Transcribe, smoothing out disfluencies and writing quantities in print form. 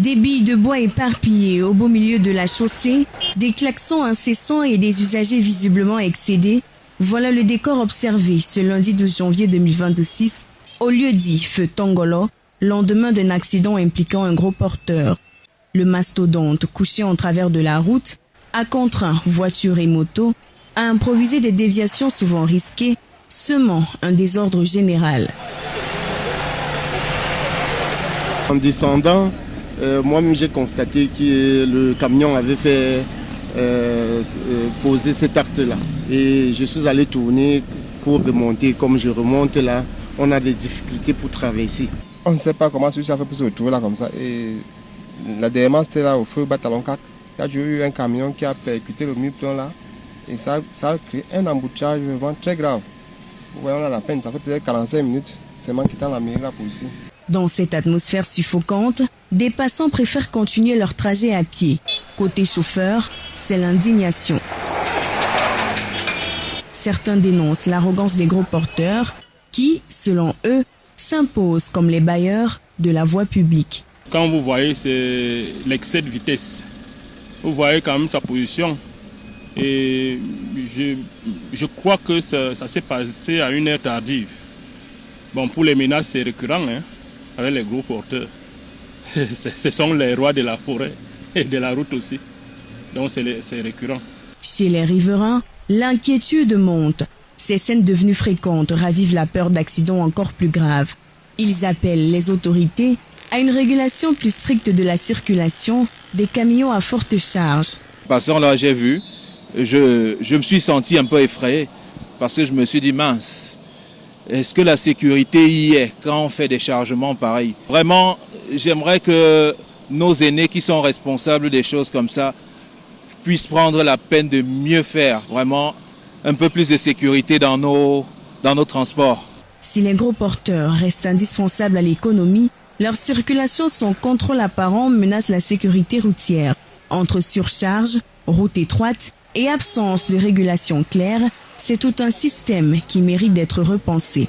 Des billes de bois éparpillées au beau milieu de la chaussée, des klaxons incessants et des usagers visiblement excédés. Voilà le décor observé ce lundi 12 janvier 2026 au lieu dit Feu Tongolo, lendemain d'un accident impliquant un gros porteur. Le mastodonte couché en travers de la route a contraint voitures et motos à improviser des déviations souvent risquées, semant un désordre général. En descendant, moi-même j'ai constaté que le camion avait fait poser cet acte-là. Et je suis allé tourner pour remonter. Comme je remonte là, on a des difficultés pour traverser. On ne sait pas comment celui-ci a fait pour se retrouver là comme ça. Et la dernière, c'était là au feu Batalon 4. Il y a eu un camion qui a percuté le mur-plomb là. Et ça a créé un embouteillage vraiment très grave. Vous voyez, on a la peine, ça fait peut-être 45 minutes seulement quittant la mairie là pour ici. Dans cette atmosphère suffocante, des passants préfèrent continuer leur trajet à pied. Côté chauffeur, c'est l'indignation. Certains dénoncent l'arrogance des gros porteurs qui, selon eux, s'imposent comme les bailleurs de la voie publique. Quand vous voyez, c'est l'excès de vitesse. Vous voyez quand même sa position. Et je crois que ça s'est passé à une heure tardive. Bon, pour les menaces, c'est récurrent, hein, avec les gros porteurs. Ce sont les rois de la forêt et de la route aussi. Donc c'est récurrent. Chez les riverains, l'inquiétude monte. Ces scènes devenues fréquentes ravivent la peur d'accidents encore plus graves. Ils appellent les autorités à une régulation plus stricte de la circulation des camions à forte charge. Passant là, j'ai vu, je me suis senti un peu effrayé parce que je me suis dit mince, est-ce que la sécurité y est quand on fait des chargements pareils? Vraiment, j'aimerais que nos aînés qui sont responsables des choses comme ça puissent prendre la peine de mieux faire, vraiment un peu plus de sécurité dans nos transports. Si les gros porteurs restent indispensables à l'économie, leur circulation sans contrôle apparent menace la sécurité routière. Entre surcharge, route étroite et absence de régulation claire, c'est tout un système qui mérite d'être repensé.